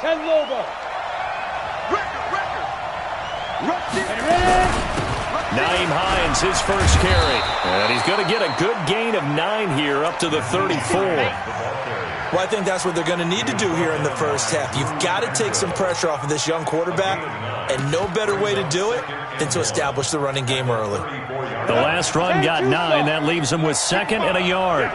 10 logo. Naeem Hines, his first carry. And he's going to get a good gain of 9 here up to the 34. Well, I think that's what they're going to need to do here in the first half. You've got to take some pressure off of this young quarterback, and no better way to do it than to establish the running game early. The last run got 9. That leaves him with 2nd and a yard.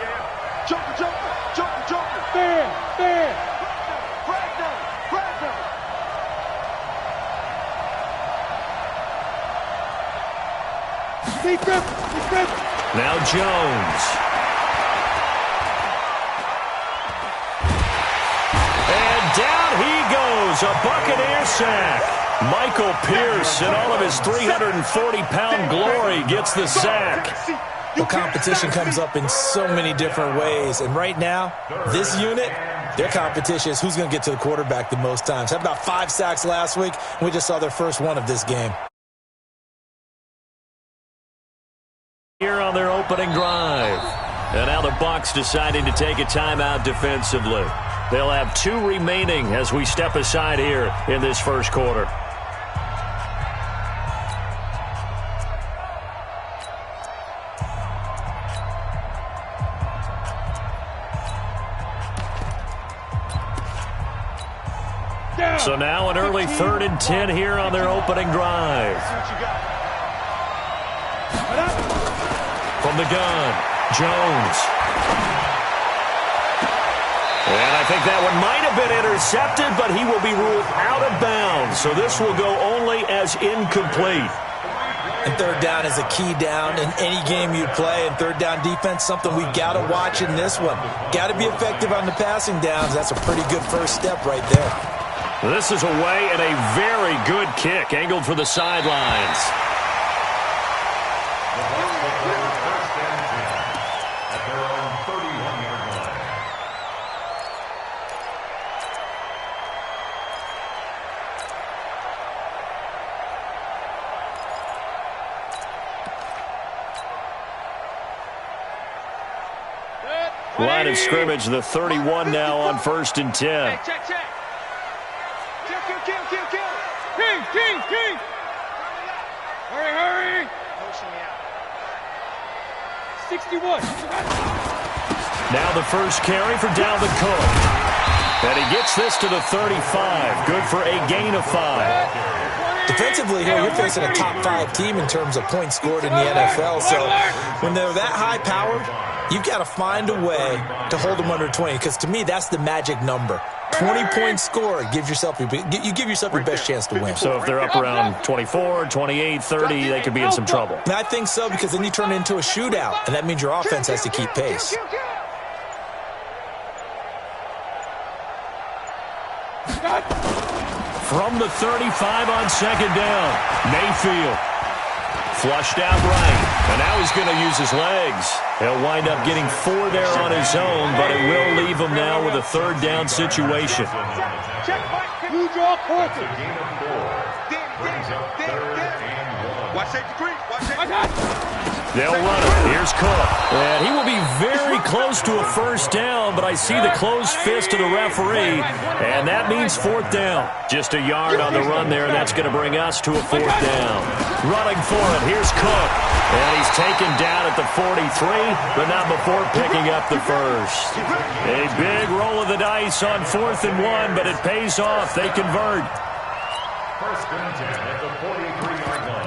Now Jones. And down he goes. A Buccaneer sack. Michael Pierce, in all of his 340-pound glory, gets the sack. Well, competition comes up in so many different ways. And right now, this unit, their competition is who's going to get to the quarterback the most times. Had about 5 sacks last week, and we just saw their first one of this game. Here on their opening drive. And now the Bucs deciding to take a timeout defensively. They'll have 2 remaining as we step aside here in this first quarter. So now an early 3rd and 10 here on their opening drive. From the gun, Jones. And I think that one might have been intercepted, but he will be ruled out of bounds. So this will go only as incomplete. And 3rd down is a key down in any game you play. And 3rd down defense, something we got to watch in this one. Got to be effective on the passing downs. That's a pretty good first step right there. This is away and a very good kick, angled for the sidelines. Line of scrimmage, the 31 now on 1st and 10. Check. King. Hurry. 61. Now the first carry for Dalvin Cook. And he gets this to the 35. Good for a gain of 5. Defensively here, you're facing a top 5 team in terms of points scored in the NFL. So when they're that high powered, you've got to find a way to hold them under 20. Because to me, that's the magic number. 20 points scored, you give yourself your best chance to win. So if they're up around 24, 28, 30, they could be in some trouble. And I think so, because then you turn it into a shootout, and that means your offense has to keep pace. From the 35 on 2nd down, Mayfield. Flushed out right, and now he's going to use his legs. He'll wind up getting 4 there on his own, but it will leave him now with a 3rd down situation. You draw quarter. They'll run it. Here's Cook. And he will be very close to a first down, but I see the closed fist of the referee, and that means 4th down. Just a yard on the run there, and that's going to bring us to a 4th down. Running for it. Here's Cook. And he's taken down at the 43, but not before picking up the first. A big roll of the dice on 4th and 1, but it pays off. They convert. 1st and 10 at the 43-yard line.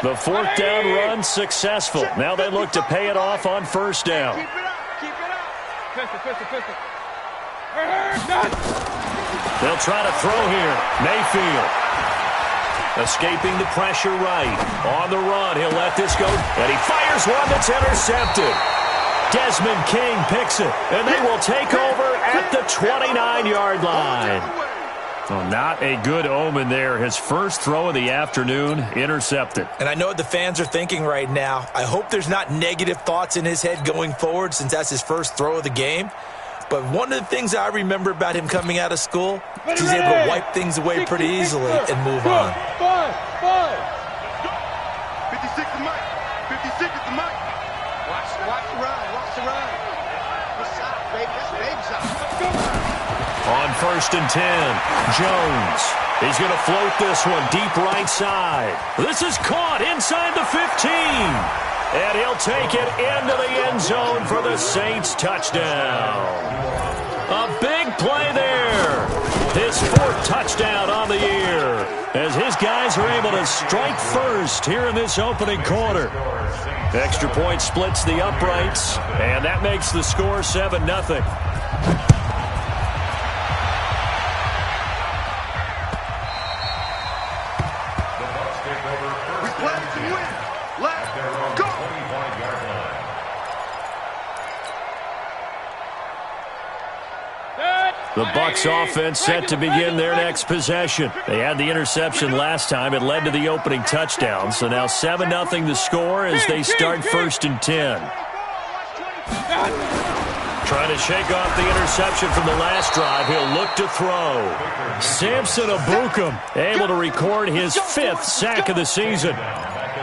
The 4th down run successful. Now they look to pay it off on 1st down. Keep it up. Pistol. They'll try to throw here. Mayfield. Escaping the pressure right. On the run, he'll let this go. And he fires one that's intercepted. Desmond King picks it. And they will take over at the 29-yard line. Well, not a good omen there. His first throw of the afternoon, intercepted. And I know what the fans are thinking right now. I hope there's not negative thoughts in his head going forward since that's his first throw of the game. But one of the things I remember about him coming out of school is he's able to wipe things away pretty easily and move on. 56 is Mike. 56 is the Mike. Watch the run. On 1st and 10, Jones. He's going to float this one deep right side. This is caught inside the 15. And he'll take it into the end zone for the Saints touchdown. A big play there. His 4th touchdown on the year as his guys are able to strike first here in this opening quarter. Extra point splits the uprights, and that makes the score 7-0. The Bucs offense set to begin their next possession. They had the interception last time. It led to the opening touchdown. So now 7-0 the score as they start 1st and 10. Trying to shake off the interception from the last drive. He'll look to throw. Samson Ebukam able to record his 5th sack of the season.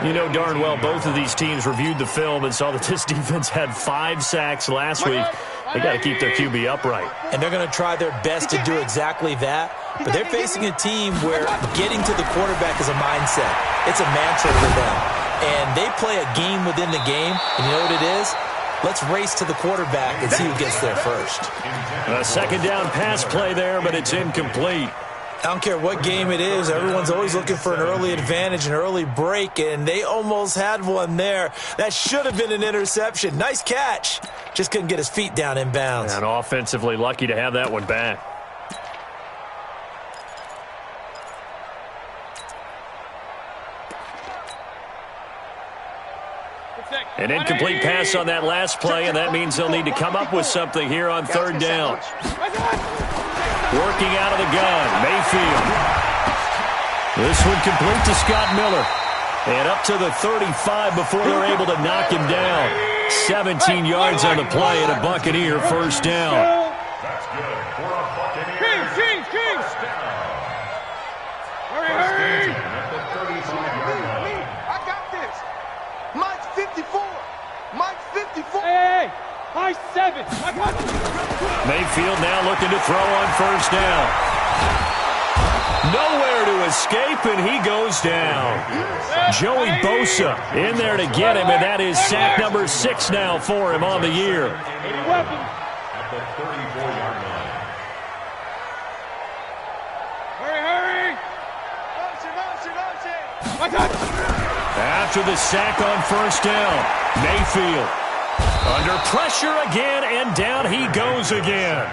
You know darn well both of these teams reviewed the film and saw that this defense had 5 sacks last week. They got to keep their QB upright. And they're going to try their best to do exactly that. But they're facing a team where getting to the quarterback is a mindset. It's a mantra for them. And they play a game within the game. And you know what it is? Let's race to the quarterback and see who gets there first. A 2nd down pass play there, but it's incomplete. I don't care what game it is. Everyone's always looking for an early advantage, an early break, and they almost had one there. That should have been an interception. Nice catch. Just couldn't get his feet down in bounds. And offensively lucky to have that one back. An incomplete pass on that last play, and that means they'll need to come up with something here on 3rd down. Working out of the gun, Mayfield. This one complete to Scott Miller. And up to the 35 before they're able to knock him down. 17 yards on the play and a Buccaneer 1st down. That's good for a Buccaneer. Kings. Hurry. At the 35-yard line. I got this. Mike's 54. Mike's 54. Hey. High 7. Mayfield now looking to throw on 1st down. Nowhere to escape, and he goes down. Joey Bosa in there to get him, and that is sack number 6 now for him on the year. At the 34-yard line. Hurry. After the sack on 1st down, Mayfield under pressure again, and down he goes again.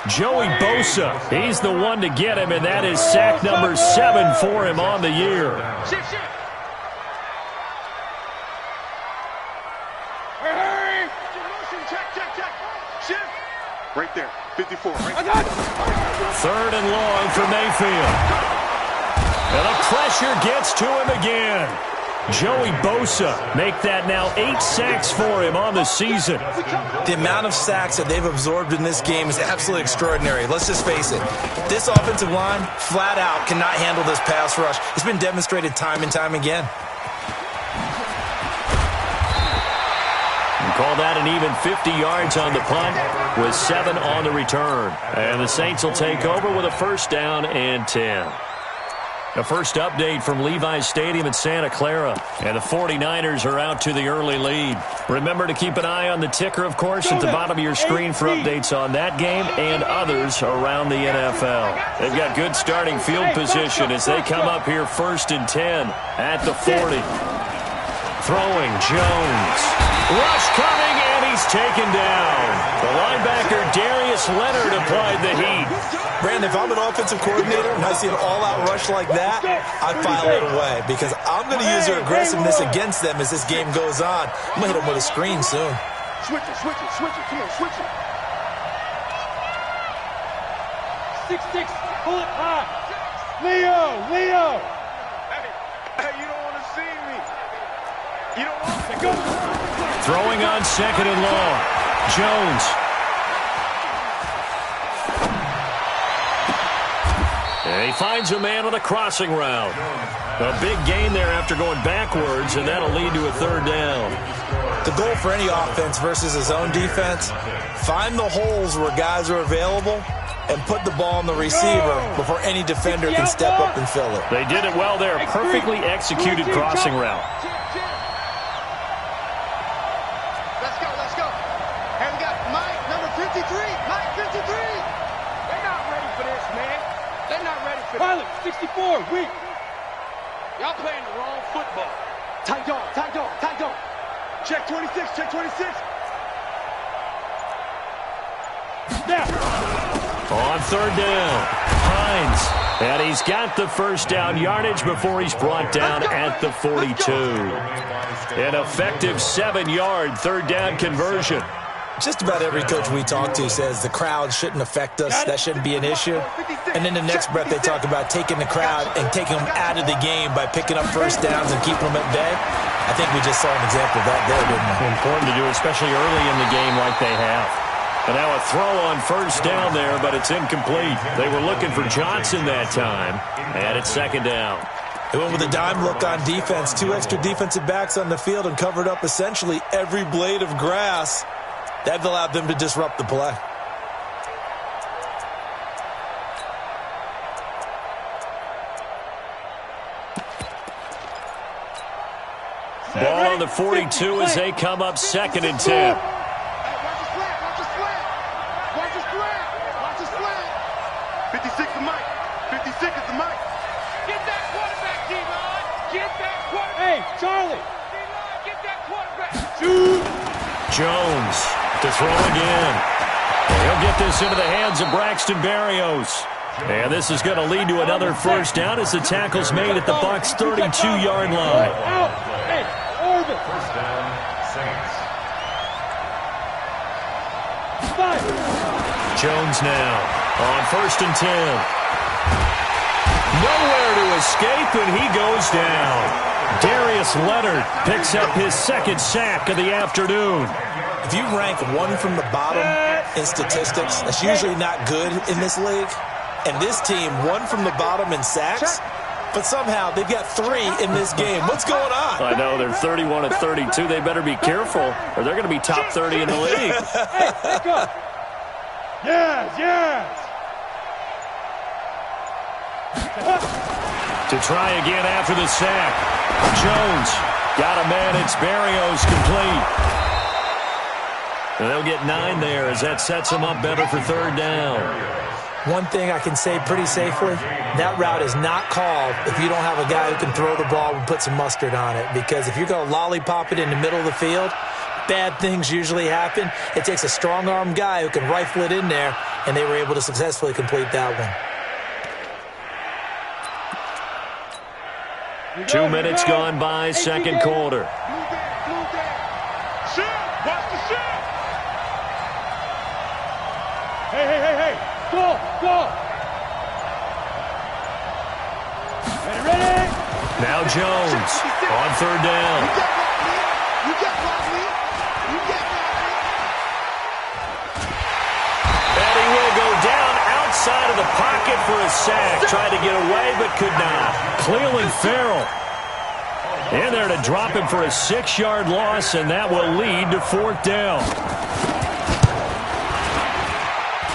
Joey Bosa, he's the one to get him, and that is sack number 7 for him on the year. Shift. Hurry. Check. Shift. Right there. 54. Right there. 3rd and long for Mayfield. And the pressure gets to him again. Joey Bosa make that now 8 sacks for him on the season. The amount of sacks that they've absorbed in this game is absolutely extraordinary. Let's just face it. This offensive line, flat out, cannot handle this pass rush. It's been demonstrated time and time again. And call that an even 50 yards on the punt with 7 on the return. And the Saints will take over with a 1st down and 10. The first update from Levi's Stadium in Santa Clara. And the 49ers are out to the early lead. Remember to keep an eye on the ticker, of course, at the bottom of your screen for updates on that game and others around the NFL. They've got good starting field position as they come up here 1st and 10 at the 40. Throwing Jones. Rush coming, and he's taken down. The linebacker Darius Leonard applied the heat. Brandon, if I'm an offensive coordinator and I see an all-out rush like that, I file it away because I'm going to use their aggressiveness against them as this game goes on. I'm going to hit them with a screen soon. Switch it. Come on, switch it. 6-6. Pull it high. Leo. Hey, you don't want to see me. You don't want to go. Throwing on 2nd and long. Jones. And he finds a man on a crossing route. A big gain there after going backwards, and that'll lead to a 3rd down. The goal for any offense versus his own defense, Find the holes where guys are available and put the ball on the receiver before any defender can step up and fill it. They did it well there. Perfectly executed crossing route. Let's go, let's go. And we got Mike, number 53. Mike, 53. They're not ready for this, man. They're not ready for this. Pilot, 64, weak. Y'all playing the wrong football. Tight dog, tight dog, tight dog. Check 26, check 26. Snap. On third down, Hines. And he's got the first down yardage before he's brought down at the 42. An effective 7-yard third down conversion. Just about every coach we talk to says the crowd shouldn't affect us. That shouldn't be an issue. And in the next breath, they talk about taking the crowd and taking them out of the game by picking up first downs and keeping them at bay. I think we just saw an example of that there, didn't we? Important to do, especially early in the game like they have. And now a throw on first down there, but it's incomplete. They were looking for Johnson that time, and it's second down. They went with a dime look on defense. 2 extra defensive backs on the field and covered up essentially every blade of grass. That allowed them to disrupt the play. Ball on the 42 as they come up 2nd and 10. Watch the slant, watch the slant. Watch the slant, watch the slant. 56 is Mike. 56 is the Mike. Get that quarterback, D-Line. Get that quarterback. Hey, Charlie. D-Line, get that quarterback. Shoot. Jones to throw again. He'll get this into the hands of Braxton Berrios. And this is going to lead to another first down as the tackle's made at the Bucs' 32-yard line. Out. Hey, orbit. First down, Saints. 5. Jones now on 1st and 10. Nowhere to escape, and he goes down. Darius Leonard picks up his 2nd sack of the afternoon. If you rank one from the bottom in statistics, that's usually not good in this league. And this team, one from the bottom in sacks, but somehow they've got 3 in this game. What's going on? I know, they're 31 of 32. They better be careful, or they're going to be top 30 in the league. Hey, back up. Yes, yes. To try again after the sack. Jones got a man. It's Berrios complete. And they'll get 9 there as that sets them up better for third down. One thing I can say pretty safely, that route is not called if you don't have a guy who can throw the ball and put some mustard on it. Because if you're going to lollipop it in the middle of the field, bad things usually happen. It takes a strong-arm guy who can rifle it in there, and they were able to successfully complete that one. 2 minutes gone by, 2nd quarter. Watch the shot. Hey, hey, hey, hey. Go, go. Ready? Now Jones on 3rd down. You get block me. You get block me. And he will go down outside of the pocket for a sack. Tried to get away, but could not. Cleveland Farrell in there to drop him for a 6-yard loss, and that will lead to 4th down.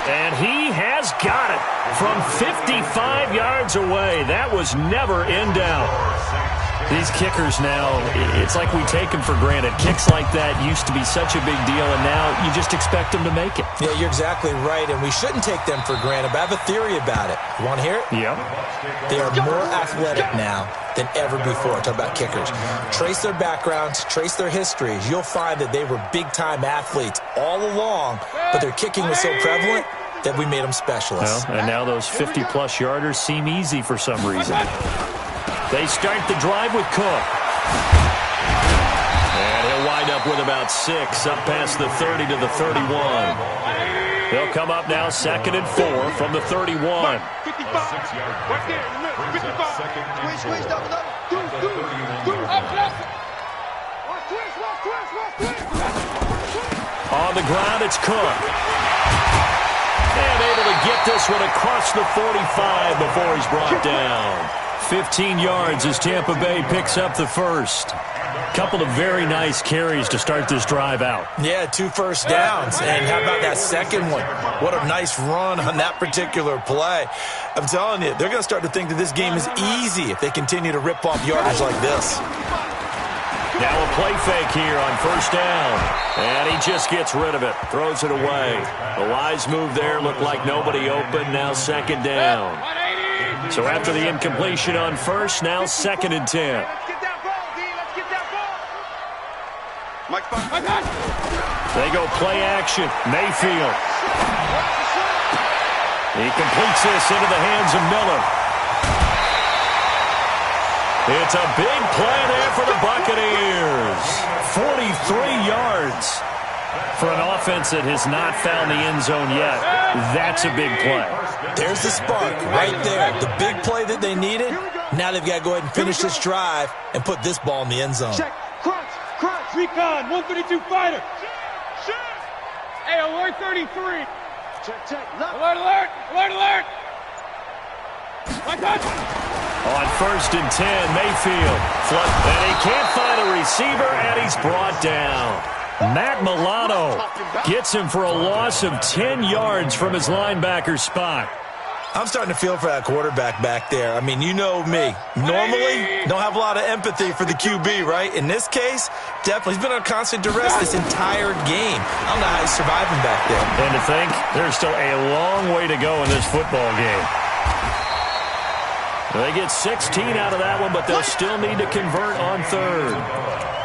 And he has got it from 55 yards away. That was never in doubt. These kickers now, it's like we take them for granted. Kicks like that used to be such a big deal, and now you just expect them to make it. Yeah, you're exactly right, and we shouldn't take them for granted, but I have a theory about it. You want to hear it? Yep. They are more athletic now than ever before. Talk about kickers. Trace their backgrounds, trace their histories. You'll find that they were big-time athletes all along, but their kicking was so prevalent that we made them specialists. Well, and now those 50-plus yarders seem easy for some reason. They start the drive with Cook. And he'll wind up with about 6 up past the 30 to the 31. They'll come up now 2nd and 4 from the 31. 55. Right there in the middle. 55. Switch, double, double. Do. Up, left. Watch twist. On the ground, it's Cook. And able to get this one across the 45 before he's brought down. 15 yards as Tampa Bay picks up the first. Couple of very nice carries to start this drive out. Yeah, 2 first downs. And how about that second one? What a nice run on that particular play. I'm telling you, they're going to start to think that this game is easy if they continue to rip off yardage like this. Now a play fake here on first down. And he just gets rid of it. Throws it away. A wise move there. Looked like nobody open. Now second down. So after the incompletion on first, now 2nd and 10. They go play action. Mayfield. He completes this into the hands of Miller. It's a big play there for the Buccaneers. 43 yards for an offense that has not found the end zone yet. That's a big play. There's the spark right there. The big play that they needed. Now they've got to go ahead and finish this drive and put this ball in the end zone. Check. Crunch. Recon. 132 fighter. Hey, alert 33. Check. Alert. One touch. On 1st and 10, Mayfield. And he can't find a receiver, and he's brought down. Matt Milano gets him for a loss of 10 yards from his linebacker spot. I'm starting to feel for that quarterback back there. I mean, you know me. Normally, don't have a lot of empathy for the QB, right? In this case, definitely. He's been on constant duress this entire game. I don't know how he's surviving back there. And to think, there's still a long way to go in this football game. They get 16 out of that one, but they'll still need to convert on 3rd.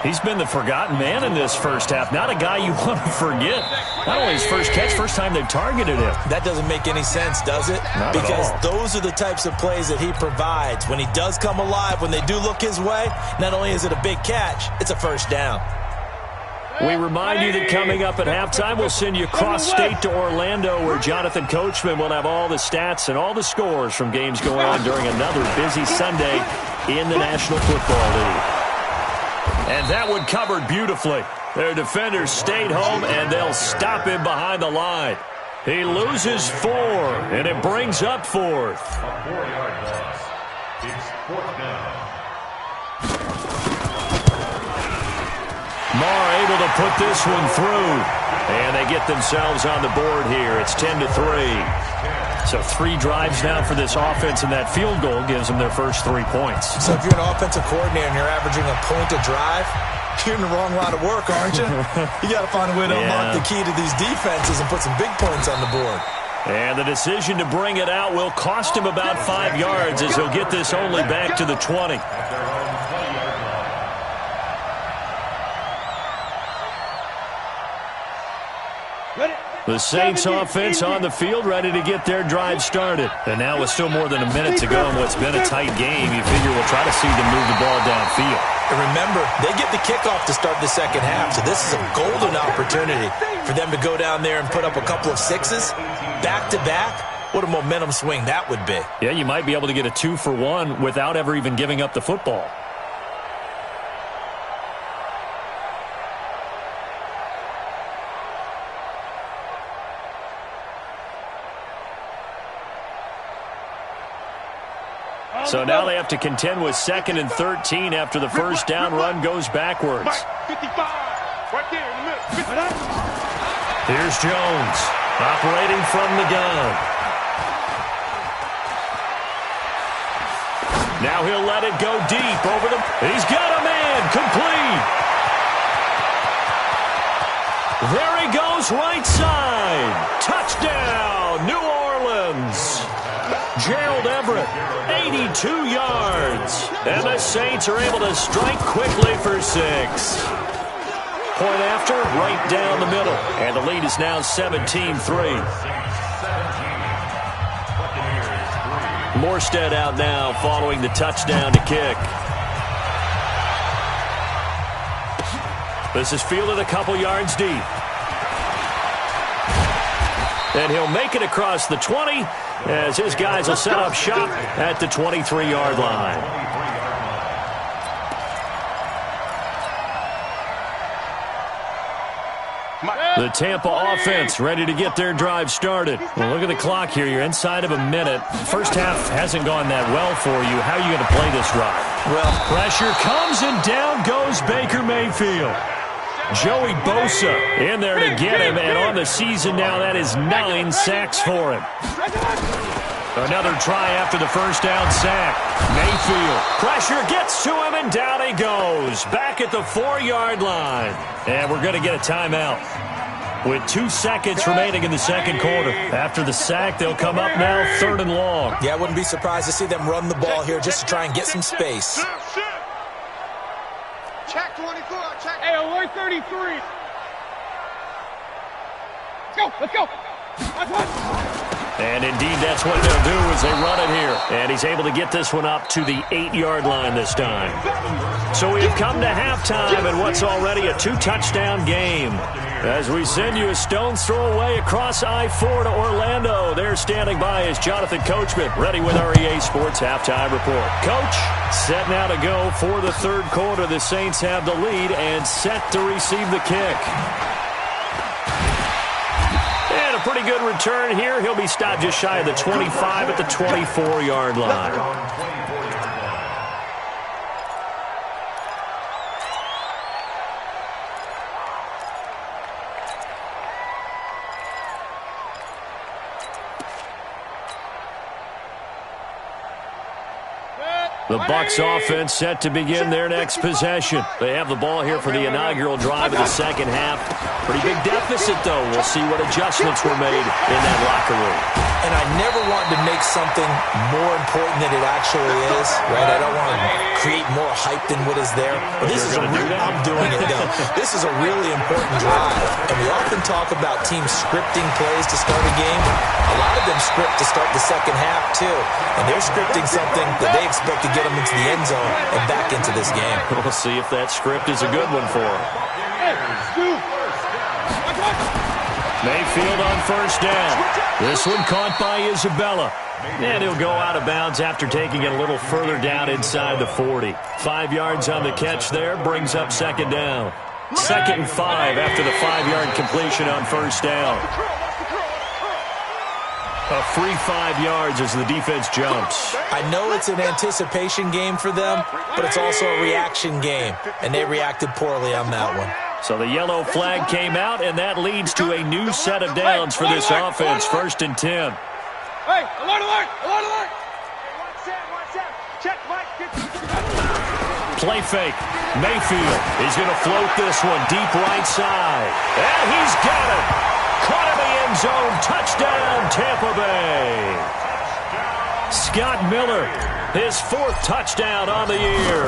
He's been the forgotten man in this first half. Not a guy you want to forget. Not only his first catch, first time they've targeted him. That doesn't make any sense, does it? Not because at all. Those are the types of plays that he provides. When he does come alive, when they do look his way, not only is it a big catch, it's a first down. We remind you that coming up at halftime, we'll send you cross-state to Orlando, where Jonathan Coachman will have all the stats and all the scores from games going on during another busy Sunday in the National Football League. And that one covered beautifully. Their defenders stayed home, and they'll stop him behind the line. He loses 4, and it brings up 4th. A 4-yard loss. It's 4th down. Marr able to put this one through. And they get themselves on the board here. It's 10-3. So 3 drives now for this offense, and that field goal gives them their first 3 points. So if you're an offensive coordinator and you're averaging a point a drive, you're in the wrong line of work, aren't you? You got to find a way to unlock the key to these defenses and put some big points on the board. And the decision to bring it out will cost him about 5 yards, as he'll get this only back to the 20. The Saints offense on the field, ready to get their drive started. And now with still more than a minute to go in what's been a tight game, you figure we'll try to see them move the ball downfield. And remember, they get the kickoff to start the second half, so this is a golden opportunity for them to go down there and put up a couple of 6s back-to-back. What a momentum swing that would be. Yeah, you might be able to get a 2-for-1 without ever even giving up the football. So now they have to contend with 2nd and 13 after the first down run goes backwards. 55, right there in the middle. Here's Jones, operating from the gun. Now he'll let it go deep over the... He's got a man, complete. There he goes, right side. Touchdown, New Orleans. Gerald Everett, 82 yards. And the Saints are able to strike quickly for 6. Point after, right down the middle. And the lead is now 17-3. Morstead out now following the touchdown to kick. This is fielded a couple yards deep. And he'll make it across the 20 as his guys will set up shop at the 23-yard line. The Tampa offense ready to get their drive started. Well, look at the clock here. You're inside of a minute. First half hasn't gone that well for you. How are you going to play this drive? Well, pressure comes and down goes Baker Mayfield. Joey Bosa in there to get him, and on the season now, that is 9 sacks for him. Another try after the first down sack. Mayfield, pressure gets to him, and down he goes. Back at the 4-yard line. And we're going to get a timeout with 2 seconds remaining in the second quarter. After the sack, they'll come up now 3rd and long. Yeah, I wouldn't be surprised to see them run the ball here just to try and get some space. Check 24. Check. Hey, alert 33. Let's go. And indeed, that's what they'll do as they run it here. And he's able to get this one up to the 8-yard line this time. So we've come to halftime in what's already a 2-touchdown game. As we send you a stone's throw away across I-4 to Orlando. There standing by is Jonathan Coachman, ready with our EA Sports Halftime Report. Coach, set now to go for the 3rd quarter. The Saints have the lead and set to receive the kick. And a pretty good return here. He'll be stopped just shy of the 25 at the 24-yard line. The Bucs offense set to begin their next possession. They have the ball here for the inaugural drive of the second half. Pretty big deficit, though. We'll see what adjustments were made in that locker room. And I never want to make something more important than it actually is, right? I don't want to create more hype than what is there. But this is I'm doing it, though. This is a really important drive. And we often talk about teams scripting plays to start a game. A lot of them script to start the second half, too. And they're scripting something that they expect to get them into the end zone and back into this game. We'll see if that script is a good one for them. Mayfield on first down. This one caught by Isabella. And he'll go out of bounds after taking it a little further down inside the 40. 5 yards on the catch there, brings up second down. 2nd and 5 after the 5-yard completion on first down. A free 5 yards as the defense jumps. I know it's an anticipation game for them, but it's also a reaction game, and they reacted poorly on that one. So the yellow flag came out, and that leads to a new set of downs for this offense. 1st and 10. Hey, alert, alert, alert, alert. Watch out. Check, Mike. Play fake. Mayfield is going to float this one deep right side. And he's got it. Caught in the end zone. Touchdown, Tampa Bay. Scott Miller, his 4th touchdown on the year,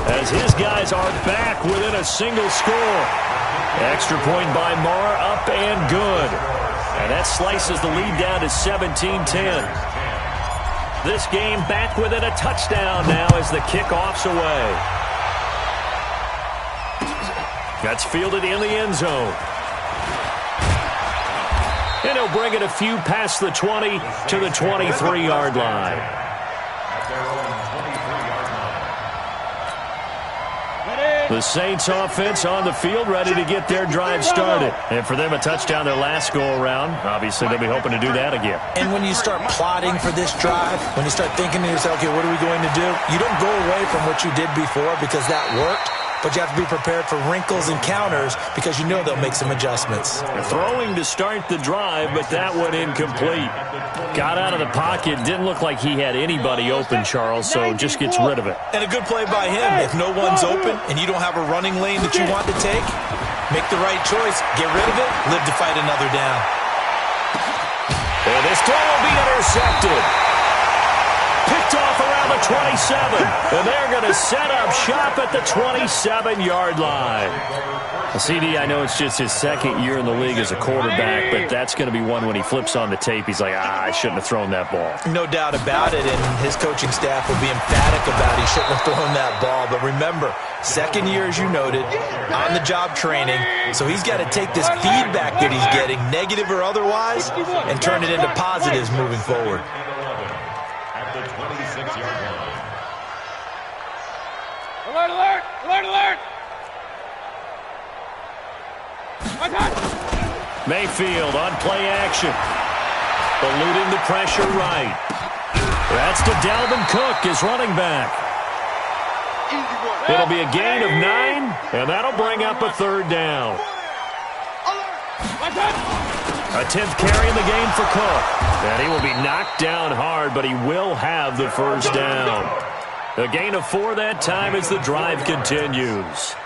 as his guys are back within a single score. Extra point by Marr, up and good. And that slices the lead down to 17-10. This game back within a touchdown now as the kickoff's away. That's fielded in the end zone. And he'll bring it a few past the 20 to the 23-yard line. The Saints offense on the field ready to get their drive started. And for them, a touchdown their last go-around. Obviously, they'll be hoping to do that again. And when you start plotting for this drive, when you start thinking to yourself, okay, what are we going to do? You don't go away from what you did before because that worked. But you have to be prepared for wrinkles and counters because you know they'll make some adjustments. Throwing to start the drive, but that one incomplete. Got out of the pocket. Didn't look like he had anybody open, Charles, so just gets rid of it. And a good play by him. If no one's open and you don't have a running lane that you want to take, make the right choice. Get rid of it. Live to fight another down. And this throw will be intercepted. Picked off around the 27. And they're going to set up shop at the 27-yard line. CD, I know it's just his 2nd year in the league as a quarterback, but that's going to be one when he flips on the tape. He's like, I shouldn't have thrown that ball. No doubt about it, and his coaching staff will be emphatic about he shouldn't have thrown that ball. But remember, 2nd year, as you noted, on-the-job training, so he's got to take this feedback that he's getting, negative or otherwise, and turn it into positives moving forward. Alert, alert, alert, alert. Mayfield on play action. Eluding the pressure right. That's to Dalvin Cook, his running back. It'll be a gain of 9, and that'll bring up a third down. A 10th carry in the game for Cook. And he will be knocked down hard, but he will have the first down. A gain of 4 that time as the drive continues.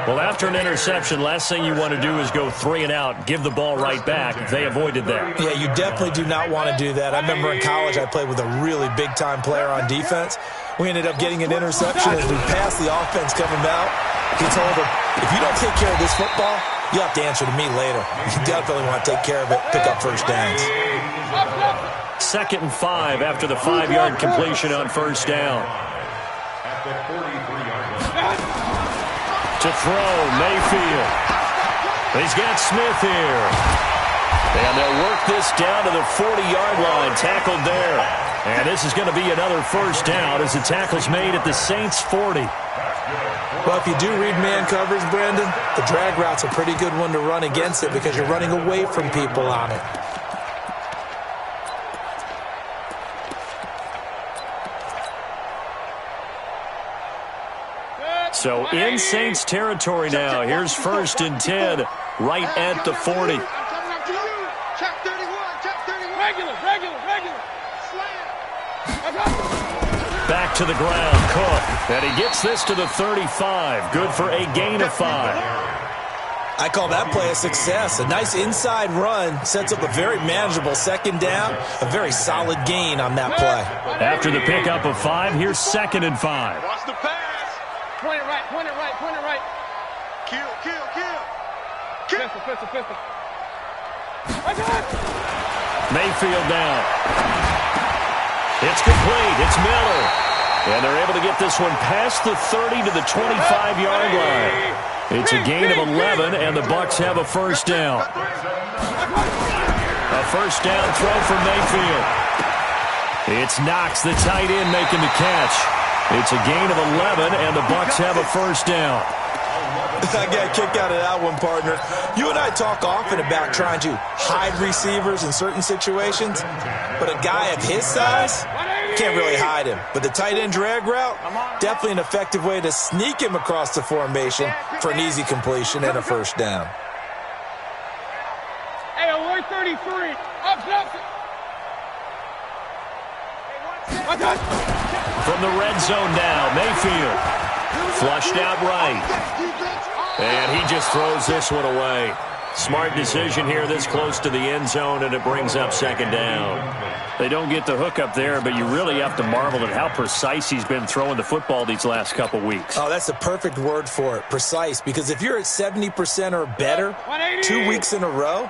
Well, after an interception, last thing you want to do is go 3 and out, give the ball right back. They avoided that. Yeah, you definitely do not want to do that. I remember in college I played with a really big-time player on defense. We ended up getting an interception as we passed the offense coming out. He told him, if you don't take care of this football, you'll have to answer to me later. You definitely want to take care of it, pick up first downs. 2nd and 5 after the 5-yard completion on first down. To throw, Mayfield. He's got Smith here. And they'll work this down to the 40-yard line, tackled there. And this is going to be another first down as the tackle's made at the Saints' 40. Well, if you do read man coverage, Brandon, the drag route's a pretty good one to run against it because you're running away from people on it. So in Saints territory now. Here's 1st and 10 right at the 40. Check 31, check 31. Regular. Back to the ground, Cook. And he gets this to the 35. Good for a gain of 5. I call that play a success. A nice inside run sets up a very manageable 2nd down. A very solid gain on that play. After the pickup of 5, here's 2nd and 5. Watch the pass. Point it right. Kill. Pistol. Mayfield down. It's complete. It's Miller. And they're able to get this one past the 30 to the 25-yard line. It's a gain of 11, and the Bucs have a first down. A first down throw for Mayfield. It's Knox, the tight end, making the catch. It's a gain of 11, and the Bucs have a first down. I got a kick out of that one, partner. You and I talk often about trying to hide receivers in certain situations, but a guy of his size can't really hide him. But the tight end drag route, definitely an effective way to sneak him across the formation for an easy completion and a first down. Hey, alert 33. Up. From the red zone now, Mayfield. Flushed out right. And he just throws this one away. Smart decision here this close to the end zone, and it brings up 2nd down. They don't get the hook up there, but you really have to marvel at how precise he's been throwing the football these last couple weeks. Oh, that's the perfect word for it, precise, because if you're at 70% or better 2 weeks in a row,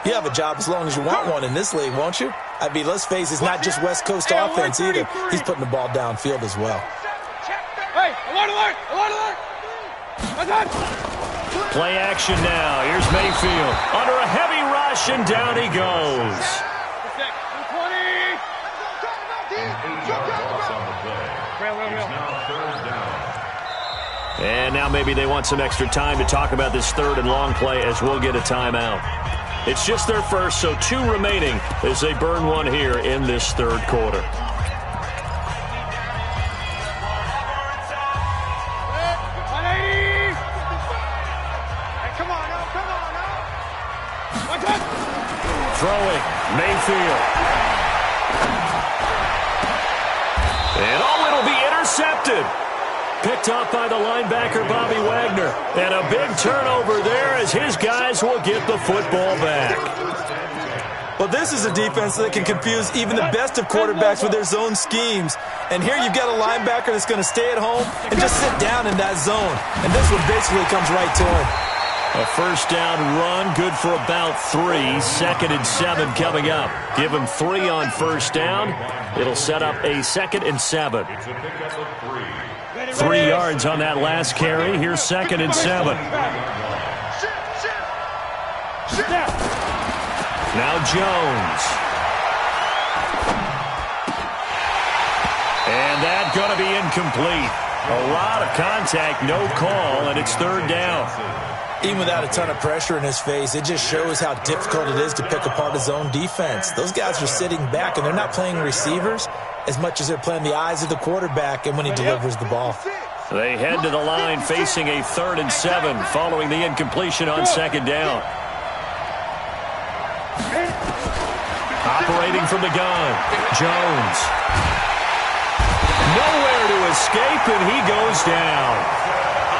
you have a job as long as you want one in this league, won't you? I mean, let's face it, it's not just West Coast offense either. He's putting the ball downfield as well. Hey, alert. Play action now. Here's Mayfield. Under a heavy rush, and down he goes. And now maybe they want some extra time to talk about this 3rd and long play as we'll get a timeout. It's just their first, so 2 remaining as they burn one here in this 3rd quarter. Throwing, Mayfield. And it'll be intercepted. Picked off by the linebacker, Bobby Wagner. And a big turnover there as his guys will get the football back. Well, this is a defense that can confuse even the best of quarterbacks with their zone schemes. And here you've got a linebacker that's going to stay at home and just sit down in that zone. And this one basically comes right to him. A first down run, good for about 3. 2nd and 7 coming up. Give him 3 on first down. It'll set up a 2nd and 7. 3 yards on that last carry. Here's 2nd and 7. Now Jones. And that's going to be incomplete. A lot of contact, no call, and it's 3rd down. Even without a ton of pressure in his face, it just shows how difficult it is to pick apart his own defense. Those guys are sitting back, and they're not playing receivers as much as they're playing the eyes of the quarterback and when he delivers the ball. They head to the line facing a 3rd and 7 following the incompletion on 2nd down. Operating from the gun, Jones. Nowhere to escape, and he goes down.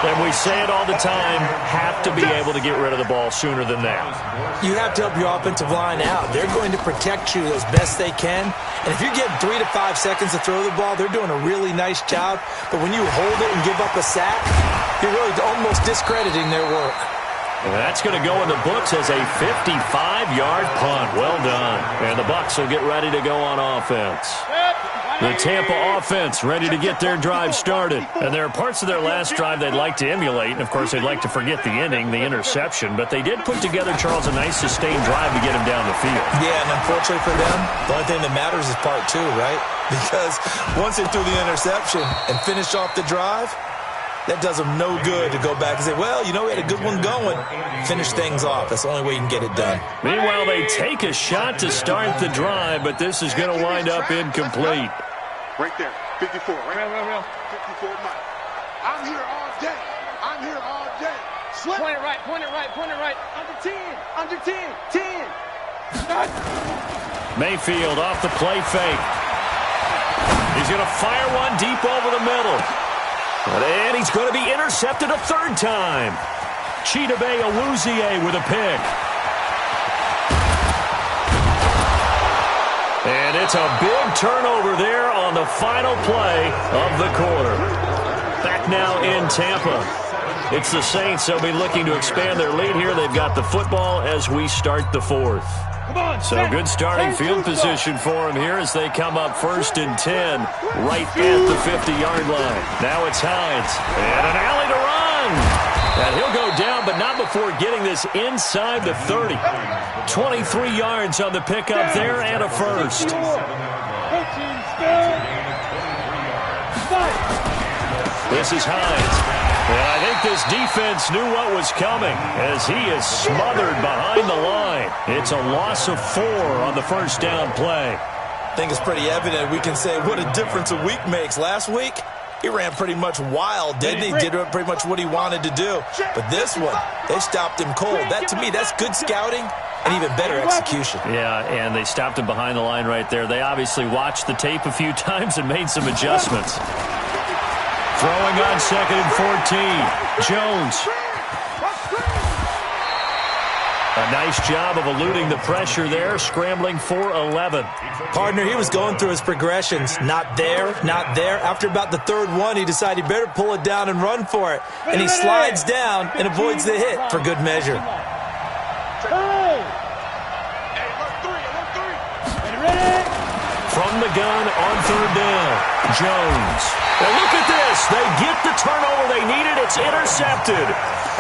And we say it all the time, have to be able to get rid of the ball sooner than that. You have to help your offensive line out. They're going to protect you as best they can. And if you're getting 3 to 5 seconds to throw the ball, they're doing a really nice job. But when you hold it and give up a sack, you're really almost discrediting their work. And that's going to go in the books as a 55-yard punt. Well done. And the Bucs will get ready to go on offense. The Tampa offense ready to get their drive started. And there are parts of their last drive they'd like to emulate. And, of course, they'd like to forget the ending, the interception. But they did put together, Charles, a nice sustained drive to get him down the field. Yeah, and unfortunately for them, the only thing that matters is part 2, right? Because once they threw the interception and finished off the drive, that does them no good to go back and say, well, you know, we had a good one going. Finish things off. That's the only way you can get it done. Meanwhile, they take a shot to start the drive, but this is going to wind up incomplete. Right there, 54. Right? 54 Mike. I'm here all day. I'm here all day. Slip. Point it right, point it right, point it right. Under 10, under 10, 10. Mayfield off the play fake. He's going to fire one deep over the middle. And he's going to be intercepted a 3rd time. Chidobe Awuzie with a pick. And it's a big turnover there on the final play of the quarter. Back now in Tampa. It's the Saints. They'll be looking to expand their lead here. They've got the football as we start the 4th. So good starting field position for him here as they come up 1st and 10 right at the 50-yard line. Now it's Hines. And an alley to run. And he'll go down, but not before getting this inside the 30. 23 yards on the pickup there and a first. This is Hines. And I think this defense knew what was coming as he is smothered behind the line. It's a loss of 4 on the 1st down play. I think it's pretty evident. We can say what a difference a week makes. Last week, he ran pretty much wild, didn't he? Did pretty much what he wanted to do. But this one, they stopped him cold. That, to me, that's good scouting and even better execution. Yeah, and they stopped him behind the line right there. They obviously watched the tape a few times and made some adjustments. Throwing on 2nd and 14. Jones. A nice job of eluding the pressure there, scrambling for 11. Partner, he was going through his progressions. Not there, not there. After about the 3rd one, he decided he better pull it down and run for it. And he slides down and avoids the hit for good measure. From the gun on 3rd down, Jones. Well, look at this. They get the turnover they needed. It's intercepted.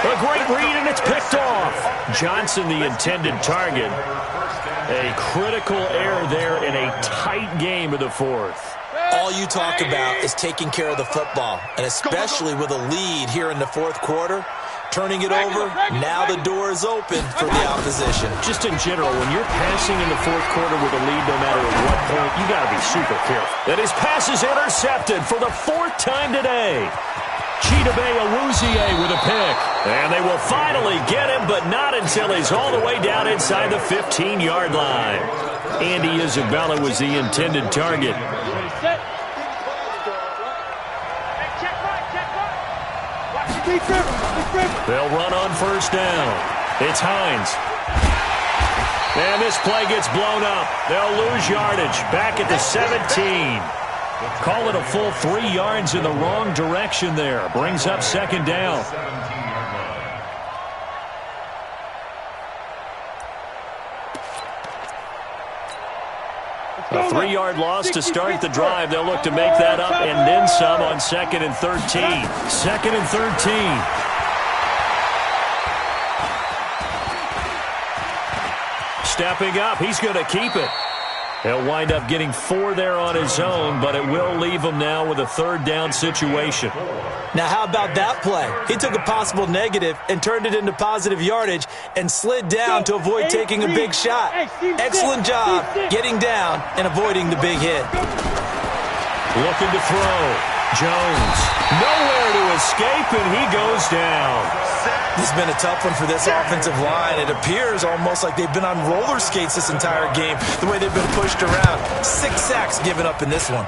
A great read, and it's picked off. Johnson, the intended target. A critical error there in a tight game of the 4th. All you talk about is taking care of the football, and especially with a lead here in the 4th quarter. Turning it over, now the door is open for the opposition. Just in general, when you're passing in the 4th quarter with a lead, no matter at what point, you got to be super careful. And his pass is intercepted for the 4th time today. Chidobe Awuzie with a pick. And they will finally get him, but not until he's all the way down inside the 15-yard line. Andy Isabella was the intended target. They'll run on 1st down. It's Hines. And this play gets blown up. They'll lose yardage back at the 17. Call it a full 3 yards in the wrong direction there. Brings up 2nd down. A 3-yard loss to start the drive. They'll look to make that up and then some on 2nd and 13. 2nd and 13. Stepping up, he's going to keep it. He'll wind up getting 4 there on his own, but it will leave him now with a third down situation. Now, how about that play? He took a possible negative and turned it into positive yardage and slid down to avoid taking a big shot. Excellent job getting down and avoiding the big hit. Looking to throw. Jones. Nowhere to escape, and he goes down. This has been a tough one for this offensive line. It appears almost like they've been on roller skates this entire game, the way they've been pushed around. 6 sacks given up in this one.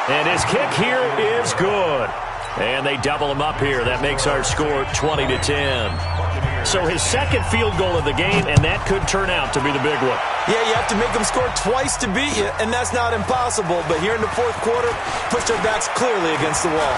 And his kick here is good. And they double him up here. That makes our score 20-10. So his second field goal of the game, and that could turn out to be the big one. Yeah, you have to make them score twice to beat you, and that's not impossible. But here in the fourth quarter, push their backs clearly against the wall.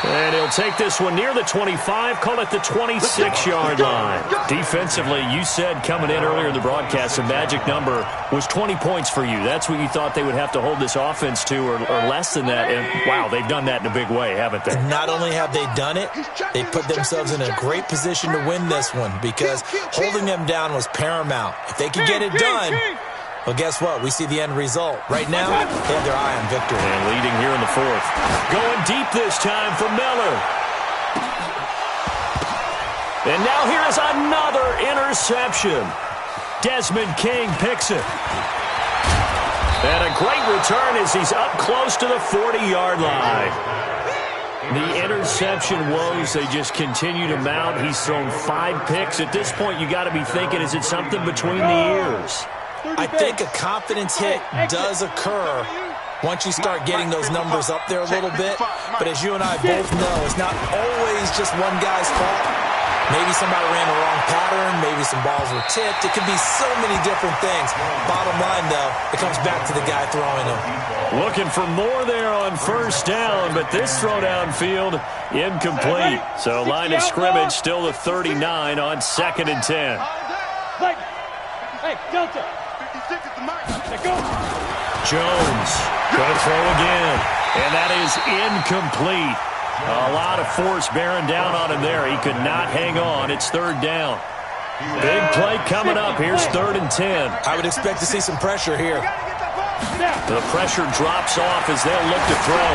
And he'll take this one near the 25, call it the 26-yard line. Defensively, you said coming in earlier in the broadcast, the magic number was 20 points for you. That's what you thought they would have to hold this offense to, or less than that. And, wow, they've done that in a big way, haven't they? And not only have they done it, they put themselves in a great position to win this one because holding them down was paramount. If they could get it done, well, guess what? We see the end result. Right now, they have their eye on victory. And leading here in the fourth. Going deep this time for Miller. And now here is another interception. Desmond King picks it. And a great return as he's up close to the 40-yard line. The interception woes, they just continue to mount. He's thrown 5 picks. At this point, you got to be thinking, is it something between the ears? I think a confidence hit does occur once you start getting those numbers up there a little bit. But as you and I both know, it's not always just one guy's fault. Maybe somebody ran the wrong pattern. Maybe some balls were tipped. It could be so many different things. Bottom line, though, it comes back to the guy throwing them. Looking for more there on first down, but this throw downfield incomplete. So line of scrimmage still the 39 on 2nd and 10. Hey, Delta. Jones going to throw again, and that is incomplete. A lot of force bearing down on him there. He could not hang on. It's 3rd down. Big play coming up. Here's 3rd and 10. I would expect to see some pressure here. The pressure drops off as they'll look to throw.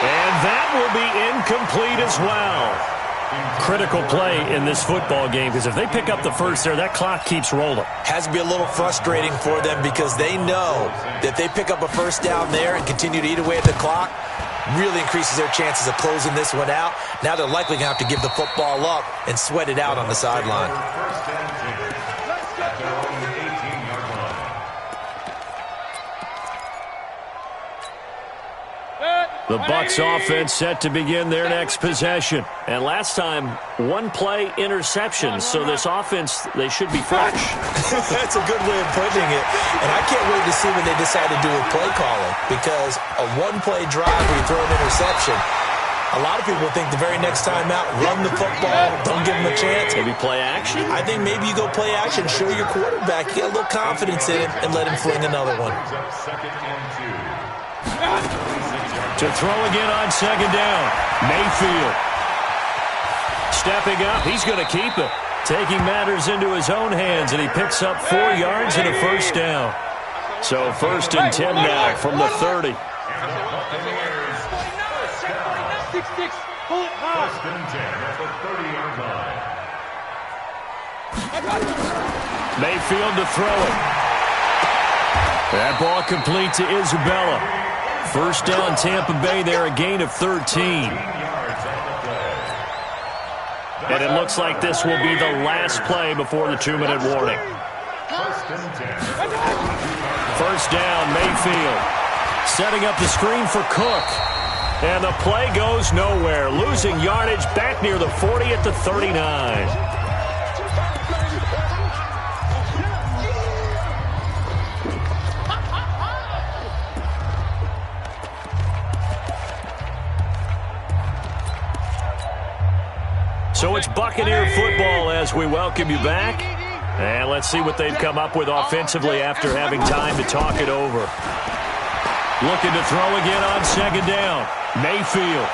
And that will be incomplete as well. Critical play in this football game because if they pick up the first there, that clock keeps rolling. Has to be a little frustrating for them because they know that they pick up a first down there and continue to eat away at the clock, really increases their chances of closing this one out. Now they're likely going to have to give the football up and sweat it out on the sideline. The Bucs offense set to begin their next possession. And last time, 1-play interception. So this offense, they should be fresh. That's a good way of putting it. And I can't wait to see what they decide to do with play calling. Because a 1-play drive where you throw an interception, a lot of people think the very next time out, run the football, don't give them a chance. Maybe play action? I think maybe you go play action, show your quarterback, you get a little confidence in him, and let him fling another one. To throw again on 2nd down. Mayfield. Stepping up, he's going to keep it. Taking matters into his own hands, and he picks up 4 yards and a first down. So 1st and 10 now from the 30. Mayfield to throw it. That ball complete to Isabella. First down, Tampa Bay there, a gain of 13. And it looks like this will be the last play before the 2-minute warning. First down, Mayfield. Setting up the screen for Cook. And the play goes nowhere. Losing yardage back near the 40 at the 39. So it's Buccaneer football as we welcome you back. And let's see what they've come up with offensively after having time to talk it over. Looking to throw again on 2nd down. Mayfield.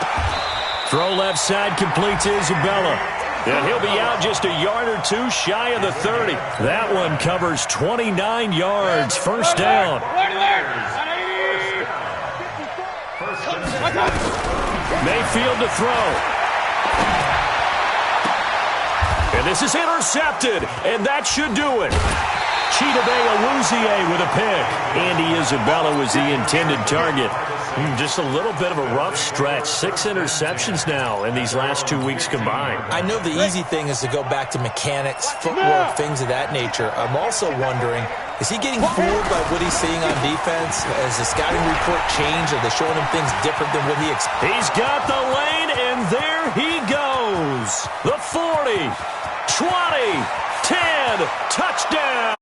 Throw left side complete to Isabella. And he'll be out just a yard or two shy of the 30. That one covers 29 yards. First down. Mayfield to throw. And this is intercepted, and that should do it. Chidobe Awuzie with a pick. Andy Isabella was the intended target. Just a little bit of a rough stretch. 6 interceptions now in these last 2 weeks combined. I know the easy thing is to go back to mechanics, footwork, things of that nature. I'm also wondering, is he getting fooled by what he's seeing on defense? Has the scouting report changed? Are they showing him things different than what he expected? He's got the lane, and there he goes. The 40, 20, 10, touchdown.